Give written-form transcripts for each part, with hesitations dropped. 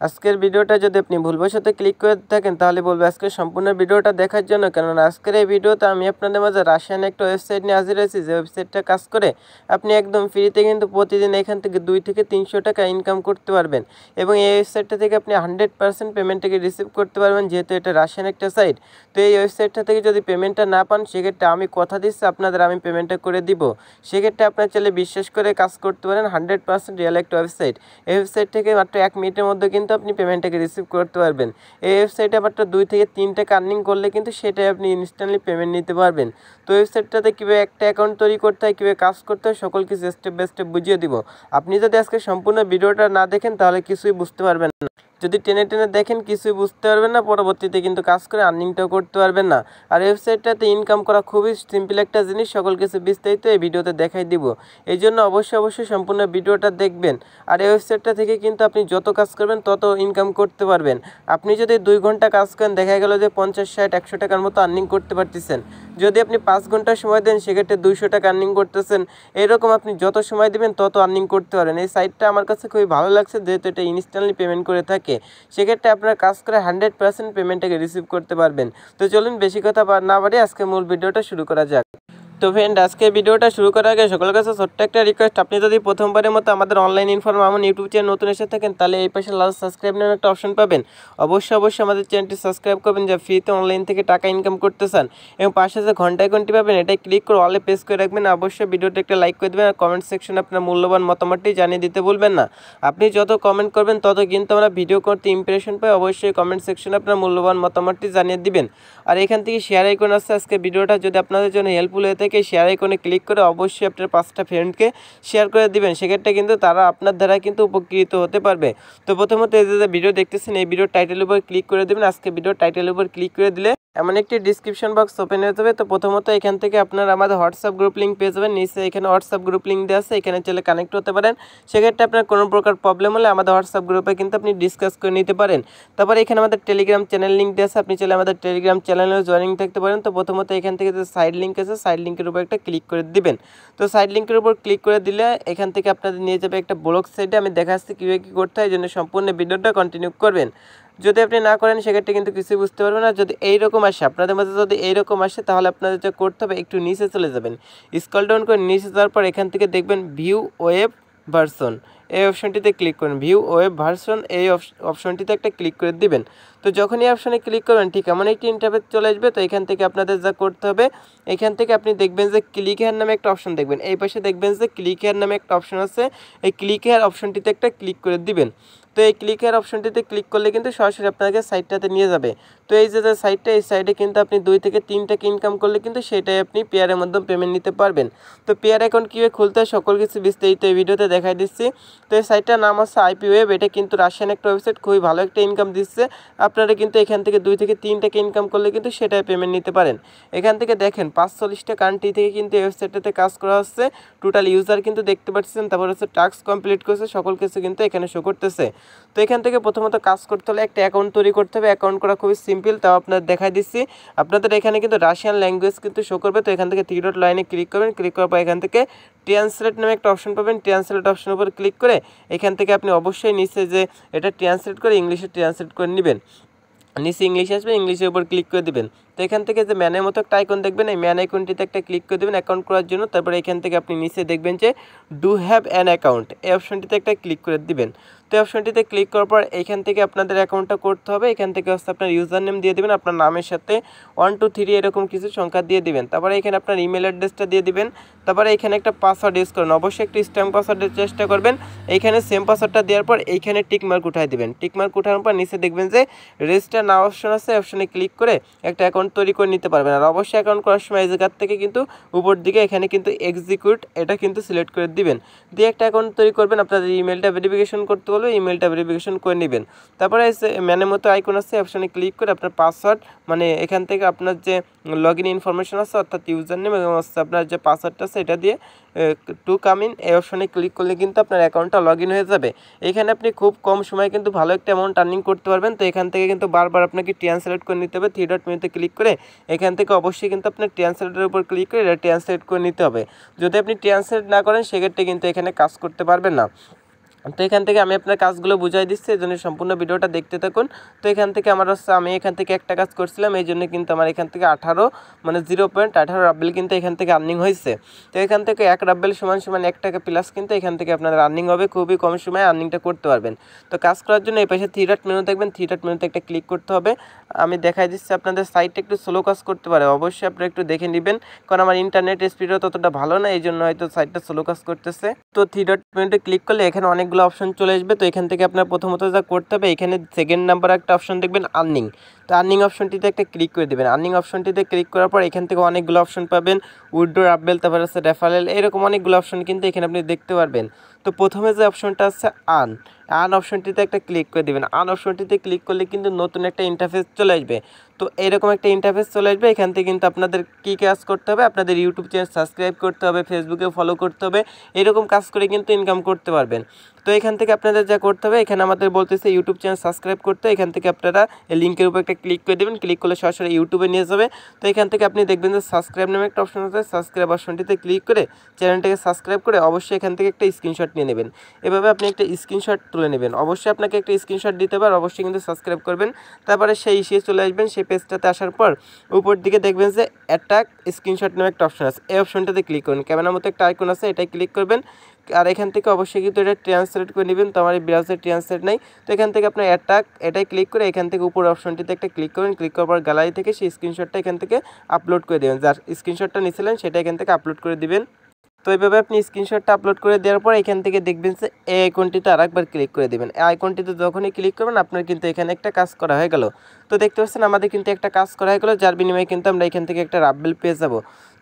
আজকের ভিডিওটা যদি আপনি ভুলবশত ক্লিক করে থাকেন তাহলে বলবো আজকের সম্পূর্ণ ভিডিওটা দেখার জন্য, কারণ আজকের এই ভিডিওতে আমি আপনাদের মাঝে রাশিয়ান একটা ওয়েবসাইট নিয়ে হাজির হয়েছি, যে ওয়েবসাইটটা কাজ করে আপনি একদম ফ্রিতে কিন্তু প্রতিদিন এখান থেকে 2 থেকে 300 টাকা ইনকাম করতে পারবেন। এবং এই ওয়েবসাইটটা থেকে আপনি 100% পেমেন্টটাকে রিসিভ করতে পারবেন, যেহেতু এটা রাশিয়ান একটা সাইট। তো এই ওয়েবসাইটটা থেকে যদি পেমেন্টটা না পান, সেক্ষেত্রে আমি কথা দিচ্ছি আপনাদের আমি পেমেন্টটা করে দিব। সেক্ষেত্রে আপনার চাইলে বিশ্বাস করে কাজ করতে পারেন। 100% রিয়েল একটা ওয়েবসাইট। এই ওয়েবসাইট থেকে মাত্র 1 মিনিটের মধ্যে কিন্তু আপনি পেমেন্টটাকে রিসিভ করতে পারবেন। এই ওয়েবসাইটে মাত্র 2 থেকে 3 টাকা আর্নিং করলে কিন্তু সেটাই আপনি ইনস্ট্যান্টলি পেমেন্ট নিতে পারবেন। তো ওয়েবসাইটটাতে কীভাবে একটা অ্যাকাউন্ট তৈরি করতে হয়, কীভাবে কাজ করতে হয়, সকল কিছু স্টেপ বাই স্টেপ বুঝিয়ে দিব। আপনি যদি আজকে সম্পূর্ণ ভিডিওটা না দেখেন তাহলে কিছুই বুঝতে পারবেন না। যদি টেনে টেনে দেখেন কিছুই বুঝতে পারবেন না, পরবর্তীতে কিন্তু কাজ করে আর্নিংটাও করতে পারবেন না। আর ওয়েবসাইটটাতে ইনকাম করা খুবই সিম্পল একটা জিনিস, সকল কিছু বিস্তারিত এই ভিডিওতে দেখাই দিব। এই জন্য অবশ্যই সম্পূর্ণ ভিডিওটা দেখবেন। আর এই ওয়েবসাইটটা থেকে কিন্তু আপনি যত কাজ করবেন তত ইনকাম করতে পারবেন। আপনি যদি 2 ঘন্টা কাজ করেন, দেখা গেল যে 50, 60, 100 টাকার মতো আর্নিং করতে পারতেছেন। যদি আপনি 5 ঘন্টা সময় দেন, সেক্ষেত্রে 200 টাকা আর্নিং করতেছেন। এরকম আপনি যত সময় দেবেন তত আর্নিং করতে পারেন। এই সাইটটা আমার কাছে খুবই ভালো লাগছে, যেহেতু এটা ইনস্ট্যান্টলি পেমেন্ট করে থাকে। সেক্ষেত্রে আপনার কাজ করে 100% পেমেন্টটাকে রিসিভ করতে পারবেন। তো চলুন বেশি কথা না বাড়িয়ে আজকে মূল ভিডিওটা শুরু করা যাক। তো ফ্রেন্ড, আজকে ভিডিওটা শুরু করার আগে সকলের কাছে ছোট্ট একটা রিকোয়েস্ট, আপনি যদি প্রথমবারের মতো আমাদের অনলাইন ইনফর্ম আমার ইউটিউব চ্যানেল নতুন এসে থাকেন, তাহলে এই পাশে লাল সাবস্ক্রাইব নামে একটা অপশন পাবেন। অবশ্যই আমাদের চ্যানেলটি সাবস্ক্রাইব করবেন, যা ফ্রিতে অনলাইন থেকে টাকা ইনকাম করতে চান। এবং পাশে যে ঘন্টি পাবেন, এটাই ক্লিক করে অলে প্রেস করে রাখবেন। অবশ্যই ভিডিওটা একটা লাইক করে দেবেন, আর কমেন্ট সেকশনে আপনার মূল্যবান মতামতটি জানিয়ে দিতে ভুলবেন না। আপনি যত কমেন্ট করবেন তত কিন্তু আমরা ভিডিও করতে ইমপ্রেশন পাই। অবশ্যই কমেন্ট সেকশনে আপনার মূল্যবান মতামতটি জানিয়ে দিবেন। আর এখান থেকে শেয়ার আইকন আছে, আজকে ভিডিওটা যদি আপনাদের জন্য হেল্পফুল হয়ে থাকে, শেয়ার আইকনে ক্লিক করে অবশ্যই আপনার 5টা ফ্রেন্ডকে শেয়ার করে দিবেন। সেক্ষেত্রে কিন্তু তারা আপনার দ্বারা কিন্তু উপকৃত হতে পারবে। তো প্রথমত এই যে ভিডিও দেখতেছেন, এই ভিডিওর টাইটেলের উপর ক্লিক করে দেবেন। আজকে ভিডিওর টাইটেলের উপর ক্লিক করে দিলে এমন একটি ডিসক্রিপশন বক্স ওপেন হয়ে যাবে। তো প্রথমত এখান থেকে আপনারা আমাদের হোয়াটসঅ্যাপ গ্রুপ লিঙ্ক পেয়ে যাবেন। নিচে এখানে হোয়াটসঅ্যাপ গ্রুপ লিঙ্ক দেওয়া আছে, এখানে চলে কানেক্ট হতে পারেন। সেক্ষেত্রে আপনার কোনো প্রকার প্রবলেম হলে আমাদের হোয়াটসঅ্যাপ গ্রুপে কিন্তু আপনি ডিসকাস করে নিতে পারেন। তারপরে এখানে আমাদের টেলিগ্রাম চ্যানেল লিঙ্ক দেওয়া আছে, আপনি চাইলে আমাদের টেলিগ্রাম চ্যানেলেও জয়েনিং থাকতে পারেন। তো প্রথমত এখান থেকে যে সাইড লিঙ্ক আছে, সাইড লিঙ্কের উপর একটা ক্লিক করে দিবেন। তো সাইড লিঙ্কের উপর ক্লিক করে দিলে এখান থেকে আপনাদের নিয়ে যাবে একটা ব্লগ সাইটে। আমি দেখাচ্ছি কীভাবে কী করতে হয়, এই জন্য সম্পূর্ণ ভিডিওটা কন্টিনিউ করবেন। যদি আপনি না করেন সেক্ষেত্রে কিন্তু কিছুই বুঝতে পারবেন না। যদি এইরকম আসে আপনাদের মধ্যে, যদি এইরকম আসে, তাহলে আপনাদের যা করতে হবে, একটু নিচে চলে যাবেন। স্ক্রল ডাউন করে নিচে যাওয়ার পর এখান থেকে দেখবেন ভিউ ওয়েব ভার্সন, এই অপশনটিতে ক্লিক করুন। ভিউ ওয়েব ভার্সন এই অপশনটিতে একটা ক্লিক করে দিবেন। তো যখন এই অপশনে ক্লিক করবেন, ঠিক এমন একটি ইন্টারফেস চলে আসবে। তো এখান থেকে আপনাদের যা করতে হবে, এখান থেকে আপনি দেখবেন যে ক্লিক হেয়ার নামে একটা অপশন দেখবেন। এই পাশে দেখবেন যে ক্লিক হেয়ার নামে একটা অপশন আছে, এই ক্লিক হেয়ার অপশনটিতে একটা ক্লিক করে দিবেন। তো এই ক্লিক হেয়ার অপশনটিতে ক্লিক করলে কিন্তু সরাসরি আপনাকে সাইটটাতে নিয়ে যাবে। তো এই যে সাইটটা, এই সাইটে কিন্তু আপনি 2 থেকে 3 টাকা ইনকাম করলে কিন্তু সেটাই আপনি পেয়ারের মাধ্যমে পেমেন্ট নিতে পারবেন। তো পেয়ার অ্যাকাউন্ট কীভাবে খুলতে হয় সকল কিছু বিস্তারিত এই ভিডিওতে দেখাই দিচ্ছি। তো এই সাইটটার নাম হচ্ছে আইপি ওয়েব। এটা কিন্তু রাশিয়ান একটা ওয়েবসাইট, খুবই ভালো একটা ইনকাম দিচ্ছে। আপনারা কিন্তু এখান থেকে 2 থেকে 3 টাকা ইনকাম করলে কিন্তু সেটাই পেমেন্ট নিতে পারেন। এখান থেকে দেখেন 45টা কান্ট্রি থেকে কিন্তু এই ওয়েবসাইটটাতে কাজ করা হচ্ছে। টোটাল ইউজার কিন্তু দেখতে পাচ্ছেন, তারপর হচ্ছে টাস্ক কমপ্লিট করেছে, সকল কিছু কিন্তু এখানে শো করতেছে। তো এখান থেকে প্রথমত কাজ করতে হলে একটা অ্যাকাউন্ট তৈরি করতে হবে। অ্যাকাউন্ট করা খুবই সিম্পল, তাও আপনাদের দেখাই দিচ্ছি। আপনাদের এখানে কিন্তু রাশিয়ান ল্যাঙ্গুয়েজ কিন্তু শো করবে। তো এখান থেকে 3 ডট লাইনে ক্লিক করবেন। ক্লিক করার পর এখান থেকে ট্রান্সলেট নামে একটা অপশন পাবেন। ট্রান্সলেট অপশনের উপর ক্লিক করে এখান থেকে আপনি অবশ্যই নিচে যে এটা ট্রান্সলেট করে ইংলিশে ট্রান্সলেট করে নেবেন। নিচে ইংলিশ আসবে, ইংলিশের উপর ক্লিক করে দিবেন। তো এখান থেকে যে ম্যানের মতো একটা আইকন দেখবেন, এই ম্যান আইকনটিতে একটা ক্লিক করে দেবেন অ্যাকাউন্ট করার জন্য। তারপরে এখান থেকে আপনি নিচে দেখবেন যে ডু হ্যাভ অ্যান অ্যাকাউন্ট, এই অপশনটিতে একটা ক্লিক করে দিবেন। তো এই অপশনটিতে ক্লিক করার পর এখান থেকে আপনাদের অ্যাকাউন্টটা করতে হবে। এখান থেকে হচ্ছে আপনার ইউজার নেম দিয়ে দেবেন, আপনার নামের সাথে 1 2 3 এরকম কিছু সংখ্যা দিয়ে দিবেন। তারপরে এখানে আপনার ইমেল অ্যাড্রেসটা দিয়ে দিবেন। তারপরে এখানে একটা পাসওয়ার্ড ইউজ করুন, অবশ্যই একটি স্ট্রং পাসওয়ার্ডের চেষ্টা করবেন। এইখানে সেম পাসওয়ার্ডটা দেওয়ার পর এইখানে টিকমার্ক উঠাই দিবেন। টিকমার্ক উঠানোর পর নিচে দেখবেন যে রেজিস্টার নাও অপশন আছে, অপশনে ক্লিক করে একটা অ্যাকাউন্ট তৈরি করে নিতে পারবেন। আর অবশ্যই অ্যাকাউন্ট করার সময় এই জায়গার থেকে কিন্তু উপর দিকে এখানে কিন্তু এক্সিকিউট এটা কিন্তু সিলেক্ট করে দিবেন। দিয়ে একটা অ্যাকাউন্ট তৈরি করবেন। আপনাদের ইমেলটা ভেরিফিকেশন করতে বলবে, ইমেলটা ভেরিফিকেশন করে নেবেন। তারপরে ম্যানের মতো আইকন আছে, অপশনে ক্লিক করে আপনার পাসওয়ার্ড, মানে এখান থেকে আপনার যে লগ ইন ইনফরমেশন আছে, অর্থাৎ ইউজার নেম এবং আপনার যে পাসওয়ার্ডটা আছে এটা দিয়ে টু কাম ইন এই অপশনে ক্লিক করলে কিন্তু আপনার অ্যাকাউন্টটা লগ ইন হয়ে যাবে। এখানে আপনি খুব কম সময়ে কিন্তু ভালো একটা অ্যামাউন্ট আর্নিং করতে পারবেন। তো এখান থেকে কিন্তু বারবার আপনাকে ট্রান্সলেট করে নিতে হবে। 3 ডট মেনুতে ক্লিক করে এখান থেকে অবশ্যই কিন্তু আপনার ট্রান্সলেটের উপর ক্লিক করে এটা ট্রান্সলেট করে নিতে হবে। যদি আপনি ট্রান্সলেট না করেন সেক্ষেত্রে কিন্তু এখানে কাজ করতে পারবেন না। তো এখান থেকে আমি আপনার কাজগুলো বুঝাই দিচ্ছি, এই জন্য সম্পূর্ণ ভিডিওটা দেখতে থাকুন। তো এখান থেকে আমার হচ্ছে আমি এখান থেকে একটা কাজ করছিলাম, এই জন্য কিন্তু আমার এখান থেকে 18 মানে 0.18 রাব্বেল কিন্তু এখান থেকে আর্নিং হয়েছে। তো এখান থেকে 1 রাব্বেল সমান সমান 1 টাকা প্লাস কিন্তু এখান থেকে আপনার আর্নিং হবে, খুবই কম সময়ে আর্নিংটা করতে পারবেন। তো কাজ করার জন্য এই পাশে 3 ডট মেনু দেখবেন, 3 ডট মেনুতে একটা ক্লিক করতে হবে। আমি দেখাই দিচ্ছি, আপনাদের সাইটটা একটু স্লো কাজ করতে পারে, অবশ্যই আপনারা একটু দেখে নেবেন, কারণ আমার ইন্টারনেট স্পিডও ততটা ভালো না, এই জন্য হয়তো সাইটটা স্লো কাজ করতেছে। তো 3 ডট মেনুতে ক্লিক করলে এখানে অনেকগুলো অপশন চলে আসবে। তো এখান থেকে আপনার প্রথমত যা করতে হবে, এখানে সেকেন্ড নাম্বার একটা অপশন দেখবেন আর্নিং। তো আর্নিং অপশনটিতে একটা ক্লিক করে দেবেন। আর্নিং অপশনটিতে ক্লিক করার পর এখান থেকে অনেকগুলো অপশন পাবেন, উইথড্র, রাব্বেল, তারপর আছে রেফারেল, এরকম অনেকগুলো অপশন কিন্তু এখানে আপনি দেখতে পারবেন। তো প্রথমে যে অপশনটা আছে আর্ন অপশনটিতে একটা ক্লিক করে দেবেন। আর্ন অপশনটিতে ক্লিক করলে কিন্তু নতুন একটা ইন্টারফেস চলে আসবে। তো এরকম একটা ইন্টারফেস চলে আসবে, এখান থেকে কিন্তু আপনাদের কী কাজ করতে হবে, আপনাদের ইউটিউব চ্যানেল সাবস্ক্রাইব করতে হবে, ফেসবুকে ফলো করতে হবে, এরকম কাজ করে কিন্তু ইনকাম করতে পারবেন। তো এখান থেকে আপনাদের যা করতে হবে, এখানে আমাদের বলতেছে ইউটিউব চ্যানেল সাবস্ক্রাইব করতে, এখান থেকে আপনারা এই লিঙ্কের উপর একটা ক্লিক করে দেবেন, ক্লিক করলে সরাসরি ইউটিউবে নিয়ে যাবে। তো এখান থেকে আপনি দেখবেন যে সাবস্ক্রাইব নামে একটা অপশন আছে, সাবস্ক্রাইব অপশনটিতে ক্লিক করে চ্যানেলটাকে সাবস্ক্রাইব করে অবশ্যই এখান থেকে একটা স্ক্রিনশট নিয়ে নেবেন। এভাবে আপনি একটা স্ক্রিনশট তুলে নেবেন, অবশ্যই আপনাকে একটা স্ক্রিনশট দিতে হবে, আর অবশ্যই কিন্তু সাবস্ক্রাইব করবেন। তারপরে সেই চলে আসবেন, সেই পেজটাতে আসার পর উপর দিকে দেখবেন যে অ্যাটাক স্ক্রিনশট নামে একটা অপশন আছে, এই অপশনটাতে ক্লিক করুন, ক্যামেরার মতো একটা আইকন আছে, এটাই ক্লিক করবেন। আর এখান থেকে অবশ্যই কিন্তু এটা ট্রান্সলেট করে নেবেন, তো আমার এই ব্রাউজারে ট্রান্সলেট নেই। তো এখান থেকে আপনার এটাই ক্লিক করে এখান থেকে উপর অপশনটিতে একটা ক্লিক করবেন, ক্লিক করার পর গ্যালারি থেকে সেই স্ক্রিনশটটা এখান থেকে আপলোড করে দেবেন, যার স্ক্রিনশটটা নিয়েছিলেন সেটা এখান থেকে আপলোড করে দিবেন। তো এইভাবে আপনি স্ক্রিনশটটা আপলোড করে দেওয়ার পর এখান থেকে দেখবেন যে এই আইকনটিতে আরেকবার ক্লিক করে দেবেন। এই আইকনটিতে যখনই ক্লিক করবেন আপনার কিন্তু এখানে একটা কাজ করা হয়ে গেল। তো দেখতে পাচ্ছেন আমাদের কিন্তু একটা কাজ করা হয়ে গেল, যার বিনিময়ে কিন্তু আমরা এখান থেকে একটা রাব্বেল পেয়ে যাব।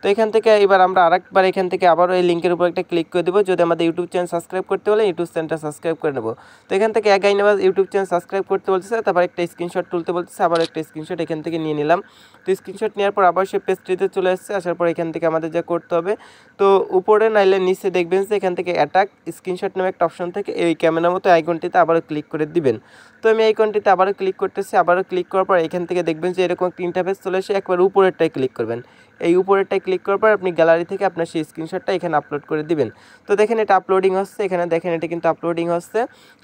তো এখান থেকে এবার আমরা আরেকবার এখান থেকে আবারও এই লিঙ্কের উপর একটা ক্লিক করে দেবো, যদি আমাদের ইউটিউব চ্যানেল সাবস্ক্রাইব করতে হলে ইউটিউব চ্যানেলটা সাবস্ক্রাইব করে নেব। তো এখান থেকে একাই নেওয়া ইউটিউব চ্যানেল সাবস্ক্রাইব করতে বলতেছে, তারপর একটা স্ক্রিনশট তুলতে বলতেছে, আবার একটা স্ক্রিনশট এখান থেকে নিয়ে নিলাম। তো স্ক্রিনশট নেওয়ার পর আবার সে পেজটিতে চলে আসছে, আসার পর এখান থেকে আমাদের যা করতে হবে, তো উপরে নাইলে নিচে দেখবেন যে এখান থেকে অ্যাটাক স্ক্রিনশট নামে একটা অপশন থেকে এই ক্যামেরার মতো আইকনটিতে আবারও ক্লিক করে দিবেন। তো আমি আইকনটিতে আবারও ক্লিক করতেছি, আবারও ক্লিক করার পর এখান থেকে দেখবেন যে এরকম একটা ইন্টারফেস চলে এসে একবার উপরেরটায় ক্লিক করবেন। এই উপরেরটায় ক্লিক করার পর আপনি গ্যালারি থেকে আপনার সেই স্ক্রিনশটটা এখানে আপলোড করে দিবেন। তো দেখেন এটা আপলোডিং হচ্ছে, এখানে দেখেন এটা কিন্তু আপলোডিং হচ্ছে।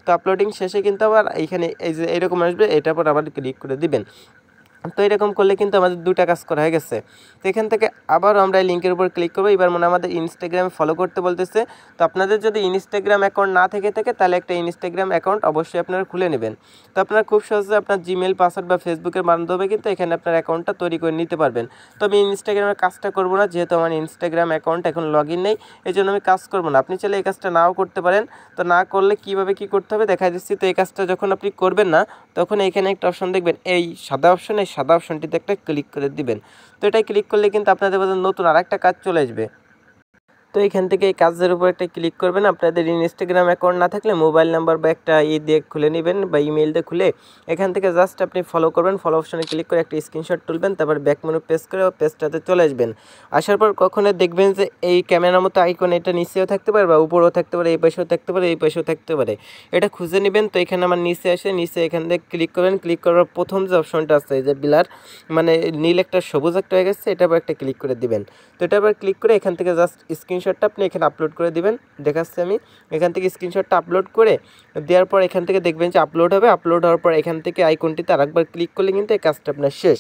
তো আপলোডিং শেষে কিন্তু আবার এইখানে এই যে এরকম আসবে, এটার পর আবার ক্লিক করে দিবেন। তো এরকম করলে কিন্তু আমাদের দুটা কাজ করা হয়ে গেছে। তো এখান থেকে আবার আমরা এই লিঙ্কের উপর ক্লিক করবো, এবার মনে আমাদের ইনস্টাগ্রামে ফলো করতে বলতেছে। তো আপনাদের যদি ইনস্টাগ্রাম অ্যাকাউন্ট না থেকে থাকে তাহলে একটা ইনস্টাগ্রাম অ্যাকাউন্ট অবশ্যই আপনারা খুলে নেবেন। তো আপনারা খুব সহজে আপনার জিমেল পাসওয়ার্ড বা ফেসবুকের মাধ্যমে কিন্তু এখানে আপনার অ্যাকাউন্টটা তৈরি করে নিতে পারবেন। তো আমি ইনস্টাগ্রামের কাজটা করবো না, যেহেতু আমার ইনস্টাগ্রাম অ্যাকাউন্ট এখন লগ ইন নেই, এই জন্য আমি কাজ করবো না। আপনি চাইলে এই কাজটা নাও করতে পারেন। তো না করলে কীভাবে কী করতে হবে দেখা দিচ্ছি। তো এই কাজটা যখন আপনি করবেন না, তখন এইখানে একটা অপশন দেখবেন, এই সাদা অপশন, এই সাদা অপশনটিতে একটা ক্লিক করে দিবেন। তো এটাই ক্লিক করলে কিন্তু আপনাদের কাছে নতুন আরেকটা কাজ চলে আসবে। তো এখান থেকে এই কাজের উপর একটা ক্লিক করবেন। আপনাদের ইনস্টাগ্রাম অ্যাকাউন্ট না থাকলে মোবাইল নাম্বার বা একটা দিয়ে খুলে নেবেন বা ইমেল দিয়ে খুলে এখান থেকে জাস্ট আপনি ফলো করবেন, ফলো অপশনে ক্লিক করে একটা স্ক্রিনশট তুলবেন, তারপর ব্যাক মেনু প্রেস করে পেজটাতে চলে আসবেন। আসার পর কখনো দেখবেন যে এই ক্যামেরার মতো আইকন এটা নিচেও থাকতে পারে বা উপরেও থাকতে পারে, এই পাশেও থাকতে পারে, এই পাশেও থাকতে পারে, এটা খুঁজে নেবেন। তো এখানে আমার নিচে আসে, নিচে এখান থেকে ক্লিক করবেন, ক্লিক করার প্রথম যে অপশনটা আছে এই যে বিলার মানে নীল একটা সবুজ একটা হয়ে গেছে, এটার উপর একটা ক্লিক করে দিবেন। তো এটার উপর ক্লিক করে এখান থেকে জাস্ট স্ক্রিনশটটা আপনি এখানে আপলোড করে দিবেন। দেখাচ্ছি আমি, এখান থেকে স্ক্রিনশটটা আপলোড করে দেওয়ার পর এখান থেকে দেখবেন যে আপলোড হবে। আপলোড হওয়ার পর এখান থেকে আইকনটিতে আরেকবার ক্লিক করলে কিন্তু এই কাজটা আপনার শেষ।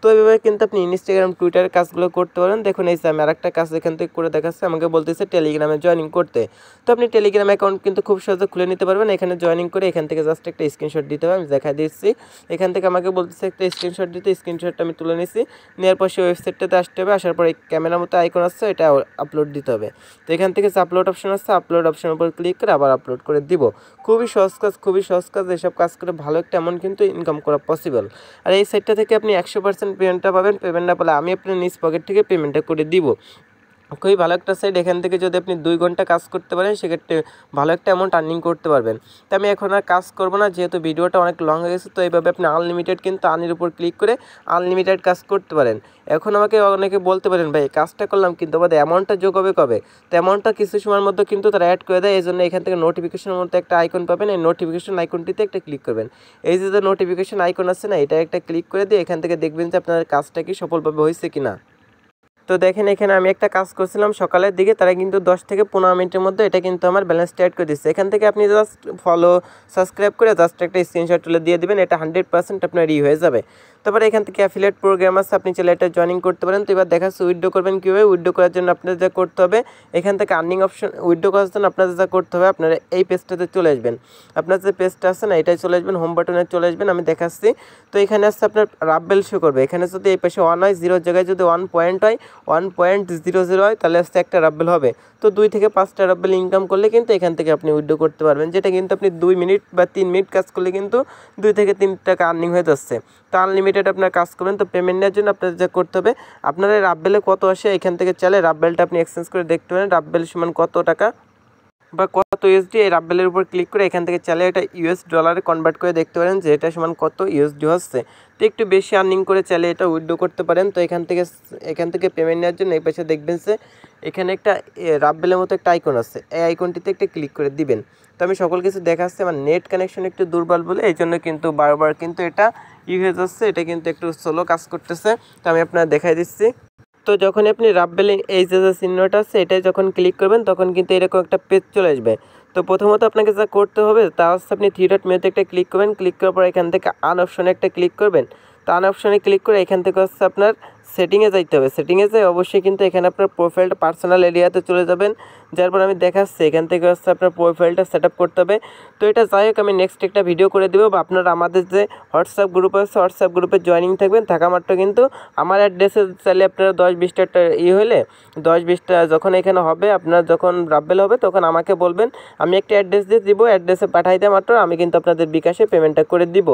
তো এইভাবে কিন্তু আপনি ইনস্টাগ্রাম টুইটারের কাজগুলো করতে পারেন। দেখুন এই যে আমি আরেকটা কাজ এখান থেকে করে দেখাচ্ছি, আমাকে বলতেছে টেলিগ্রামে জয়েনিং করতে। তো আপনি টেলিগ্রাম অ্যাকাউন্ট কিন্তু খুব সহজে খুলে নিতে পারবেন। এখানে জয়েনিং করে এখান থেকে জাস্ট একটা স্ক্রিনশট দিতে হবে, আমি দেখাই দিচ্ছি। এখান থেকে আমাকে বলতেছে একটা স্ক্রিনশট দিতে, স্ক্রিনশটটা আমি তুলে নিচ্ছি। নেওয়ার পর সেই ওয়েবসাইটটাতে আসতে হবে, আসার পর এই ক্যামেরার মতো আইকন আসছে, এটা আপলোড দিতে হবে। তো এখান থেকে যে আপলোড অপশন আসছে, আপলোড অপশনের উপর ক্লিক করে আবার আপলোড করে দিব। খুবই সহজ কাজ, খুবই সহজ কাজ। এসব কাজ করে ভালো একটা অ্যামাউন্ট কিন্তু ইনকাম করা পসিবল। আর এই সাইটটা থেকে আপনি 100% পেমেন্টটা পাবেন। পেমেন্ট না পেলে আমি আপনার নিজ পকেট থেকে পেমেন্টটা করে দিব। খুবই ভালো একটা সাইট। এখান থেকে যদি আপনি 2 ঘন্টা কাজ করতে পারেন সেক্ষেত্রে ভালো একটা অ্যামাউন্ট আর্নিং করতে পারবেন। তো আমি এখন আর কাজ করব না, যেহেতু ভিডিওটা অনেক লং হয়ে গেছে। তো এইভাবে আপনি আনলিমিটেড কিন্তু আর্নির উপর ক্লিক করে আনলিমিটেড কাজ করতে পারেন। এখন আমাকে অনেকে বলতে পারেন ভাই কাজটা করলাম কিন্তু আমাদের অ্যামাউন্টটা যোগ হবে কবে? তো অ্যামাউন্টটা কিছু সময়ের মধ্যে কিন্তু তারা অ্যাড করে দেয়। এই জন্য এখান থেকে নোটিফিকেশনের মধ্যে একটা আইকন পাবেন, এই নোটিফিকেশন আইকনটিতে একটা ক্লিক করবেন। এই যে নোটিফিকেশন আইকন আছে না, এটা একটা ক্লিক করে দিয়ে এখান থেকে দেখবেন যে আপনার কাজটা কি সফলভাবে হয়েছে কিনা। তো দেখেন এখানে আমি একটা কাজ করছিলাম সকালের দিকে, তারা কিন্তু 10 থেকে 15 মিনিটের মধ্যে এটা কিন্তু আমার ব্যালেন্সটা অ্যাড করে দিচ্ছে। এখান থেকে আপনি জাস্ট ফলো সাবস্ক্রাইব করে জাস্ট একটা স্ক্রিনশট তুলে দিয়ে দিবেন, এটা 100% আপনার হয়ে যাবে। তারপরে এখান থেকে অ্যাফিলিয়েট প্রোগ্রাম আছে, আপনি চাইলে এটা জয়েনিং করতে পারেন। তো এবার দেখাচ্ছি উইথড্র করবেন কীভাবে। উইথড্র করার জন্য আপনাদের যা করতে হবে, এখান থেকে আর্নিং অপশন উইথড্র করার জন্য আপনাদের যা করতে হবে, আপনারা এই পেজটাতে চলে আসবেন। আপনার যে পেজটা আছে না, এটাই চলে আসবেন, হোম বাটনে চলে আসবেন, আমি দেখাচ্ছি। তো এখানে আসছে আপনার রাব্বেল শো করবে। এখানে যদি এই পাশে 1 হয়, 0 জায়গায় যদি 1 পয়েন্ট হয়, 1.00 হয়, তাহলে আসছে একটা রাব্বেল হবে। তো 2 থেকে 5টা রাব্বেল ইনকাম করলে কিন্তু এখান থেকে আপনি উইথড্র করতে পারবেন, যেটা কিন্তু আপনি 2 মিনিট বা 3 মিনিট কাজ করলে কিন্তু 2 থেকে 3 টাকা আর্নিং হয়ে যাচ্ছে। তো আনলিমিটেড আপনার কাজ করবেন। তো পেমেন্ট নেওয়ার জন্য আপনাদের যা করতে হবে, আপনারা রাব্বেলে কত আসে এখান থেকে চাইলে রাব্বেলটা আপনি এক্সচেঞ্জ করে দেখতে পারেন, রাব্বেল সমান কত টাকা বা কত ইউএসডি। এই রাব্বেলের উপর ক্লিক করে এখান থেকে চাইলে এটা ইউএস ডলারে কনভার্ট করে দেখতে পারেন যে এটা সমান কত ইউএসডি হচ্ছে। তো একটু বেশি আর্নিং করে চাইলে এটা উইথড্র করতে পারেন। তো এখান থেকে পেমেন্ট নেওয়ার জন্য এই পাশে দেখবেন যে এখানে একটা রাব্বেলের মতো একটা আইকন আছে, এই আইকনটিতে একটা ক্লিক করে দিবেন। তো আমি সকল কিছু দেখাচ্ছি, আমার নেট কানেকশন একটু দুর্বল বলে এই জন্য কিন্তু বারবার কিন্তু এটা হয়ে যাচ্ছে, এটা কিন্তু একটু স্লো কাজ করতেছে। তো আমি আপনার দেখাই দিচ্ছি। তো যখন আপনি রাব্বেল এই যে চিহ্নটা আছে এটাই যখন ক্লিক করবেন তখন কিন্তু এরকম একটা পেজ চলে আসবে। তো প্রথমত আপনাকে যা করতে হবে তা হচ্ছে আপনি 3 ডট মেনুতে একটা ক্লিক করবেন, ক্লিক করার পর এখান থেকে আন অপশনে একটা ক্লিক করবেন। তো আন অপশনে ক্লিক করে এখান থেকে হচ্ছে আপনার সেটিংয়ে যাইতে হবে। সেটিংয়ে যাই অবশ্যই কিন্তু এখানে আপনার প্রোফাইলটা পার্সোনাল এরিয়াতে চলে যাবেন, যার পর আমি দেখাচ্ছি এখান থেকে হচ্ছে আপনার প্রোফাইলটা সেট আপ করতে হবে। তো এটা যাই হোক আমি নেক্সট একটা ভিডিও করে দেবো, বা আপনারা আমাদের যে হোয়াটসঅ্যাপ গ্রুপ আছে হোয়াটসঅ্যাপ গ্রুপে জয়েনিং থাকবেন, থাকা মাত্র কিন্তু আমার অ্যাড্রেসে চাইলে আপনারা 10-20টা হলে 10-20টা যখন এখানে হবে, আপনার যখন রাব্বেল হবে তখন আমাকে বলবেন, আমি একটা অ্যাড্রেস দিয়ে দিব, অ্যাড্রেসে পাঠাই দেওয়া মাত্র আমি কিন্তু আপনাদের বিকাশে পেমেন্টটা করে দিব।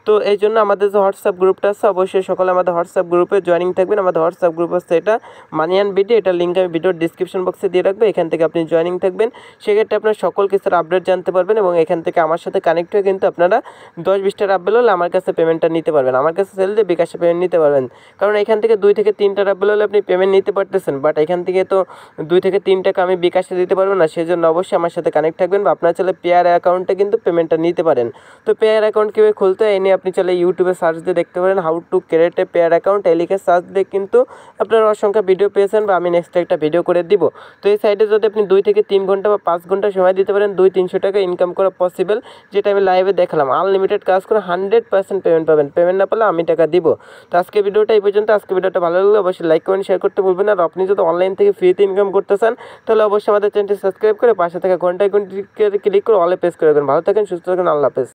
তো এই জন্য আমাদের যে হোয়াটসঅ্যাপ গ্রুপটা আছে অবশ্যই সকলে আমাদের হোয়াটসঅ্যাপ গ্রুপে জয়েনিং থাকবেন। আমাদের হোয়াটসঅ্যাপ গ্রুপ আছে এটা মানিয়ান বিডি, এটা লিঙ্ক আমি ভিডিওর ডিসক্রিপশন বক্সে দিয়ে রাখবো, এখান থেকে আপনি জয়েনিং থাকবেন। সেক্ষেত্রে আপনার সকল কিছুর আপডেট জানতে পারবেন এবং এখান থেকে আমার সাথে কানেক্ট হয়ে কিন্তু আপনারা 10-20টা রাব্বেল হলে আমার কাছে পেমেন্টটা নিতে পারবেন, আমার কাছে সেল দিয়ে বিকাশে পেমেন্ট নিতে পারবেন। কারণ এখান থেকে 2 থেকে 3টা রাব্বেল হলে আপনি পেমেন্ট নিতে পারতেছেন, বাট এখান থেকে তো 2 থেকে 3 টাকা আমি বিকাশে দিতে পারবো না, সেজন্য অবশ্যই আমার সাথে কানেক্ট থাকবেন। বা আপনার চাইলে পেয়ার অ্যাকাউন্টে কিন্তু পেমেন্টটা নিতে পারেন। তো পেয়ার অ্যাকাউন্ট কীভাবে খুলতে হয় এই নিয়ে আপনি চাইলে ইউটিউবে সার্চ দিয়ে দেখতে পারেন, how to create a pair account, এই লিখে সার্চ দিয়ে কিন্তু আপনারা অসংখ্য ভিডিও পেয়েছেন, বা আমি নেক্সট একটা ভিডিও করে দিব। তো এই সাইটে যদি আপনি 2 থেকে 3 ঘন্টা বা 5 ঘন্টা সময় দিতে পারেন, 200-300 টাকা ইনকাম করা পসিবল, যেটা আমি লাইভে দেখালাম। আনলিমিটেড কাজ করে 100% পেমেন্ট পাবেন, পেমেন্ট না পেলে আমি টাকা দিব। তো আজকে ভিডিওটা এই পর্যন্ত। আজকে ভিডিওটা ভালো লাগলে অবশ্যই লাইক কমেন্ট শেয়ার করতে ভুলবেন। আর আপনি যদি অনলাইন থেকে ফ্রিতে ইনকাম করতে চান তাহলে অবশ্যই আমাদের চ্যানেলটি সাবস্ক্রাইব করে পাশে থাকা ঘন্টায় ক্লিক করে অলে প্রেস করে রাখবেন। ভালো থাকেন, সুস্থ থাকেন, আল্লাহ হাফেজ।